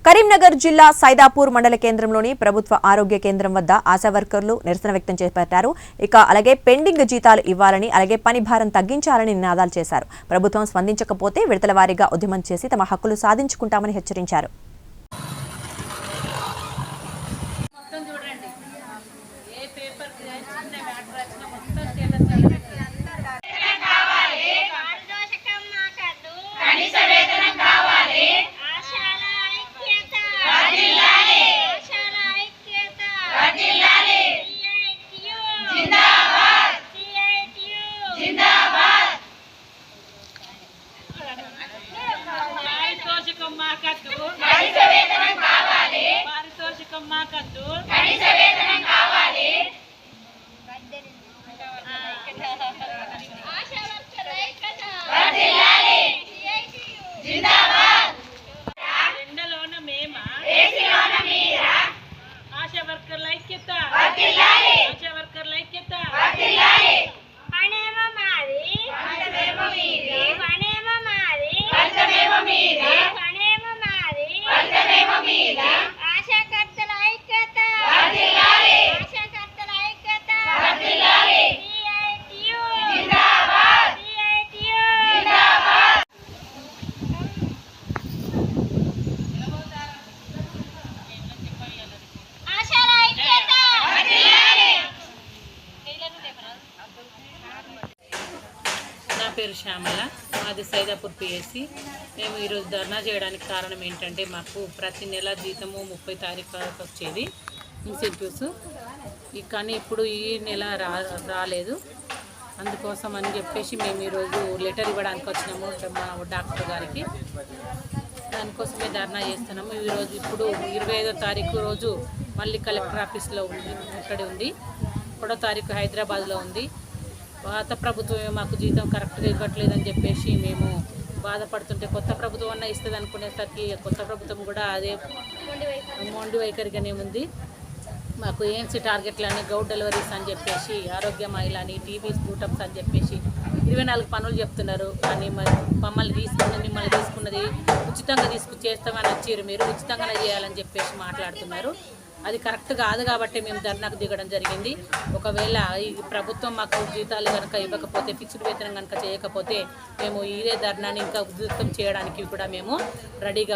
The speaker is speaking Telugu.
కరీంనగర్ జిల్లా సైదాపూర్ మండల కేంద్రంలోని ప్రభుత్వ ఆరోగ్య కేంద్రం వద్ద ఆశా వర్కర్లు నిరసన వ్యక్తం చేపట్టారు. అలాగే పెండింగ్ జీతాలు ఇవ్వాలని, అలాగే పని భారం తగ్గించాలని నినాదాలు చేశారు. ప్రభుత్వం స్పందించకపోతే విడతల వారీగా ఉద్యమం చేసి తమ హక్కులు సాధించుకుంటామని హెచ్చరించారు. పేరు శ్యామల, మాది సైదాపూర్ పిఎస్సి. మేము ఈరోజు ధర్నా చేయడానికి కారణం ఏంటంటే, మాకు ప్రతి నెల జీతము 30 తారీఖు వచ్చేది ఇన్సెంటివ్స్, కానీ ఇప్పుడు ఈ నెల రాలేదు. అందుకోసం అని చెప్పేసి మేము ఈరోజు లెటర్ ఇవ్వడానికి వచ్చినాము మా డాక్టర్ గారికి. దానికోసమే ధర్నా చేస్తున్నాము. ఈరోజు ఇప్పుడు 25వ తారీఖు రోజు మళ్ళీ కలెక్టర్ ఆఫీస్లో ఇక్కడ ఉంది, 1వ తారీఖు హైదరాబాద్లో ఉంది. పాత ప్రభుత్వమే మాకు జీతం కరెక్ట్గా ఇవ్వట్లేదని చెప్పేసి మేము బాధపడుతుంటే, కొత్త ప్రభుత్వం అన్న ఇస్తుంది అనుకునేసరికి కొత్త ప్రభుత్వం కూడా అదే మొండి వైఖరిగానే ఉంది. మాకు ఏఎన్సీ టార్గెట్లని, గౌడ్ డెలివరీస్ అని చెప్పేసి, ఆరోగ్య మహిళ అని, టీబీ స్కూటప్స్ అని చెప్పేసి 24 పనులు చెప్తున్నారు. కానీ మిమ్మల్ని తీసుకున్నది ఉచితంగా చేస్తామని వచ్చారు, మీరు ఉచితంగానే చేయాలని చెప్పేసి మాట్లాడుతున్నారు. అది కరెక్ట్ కాదు కాబట్టి మేము ధర్నాకు దిగడం జరిగింది. ఒకవేళ ఈ ప్రభుత్వం మాకు జీతాలు కనుక ఇవ్వకపోతే, ఫిక్స్డ్ వేతనం కనుక చేయకపోతే, మేము ఇదే ధర్నాని ఇంకా ఉధృతం చేయడానికి కూడా మేము రెడీగా ఉన్నాం.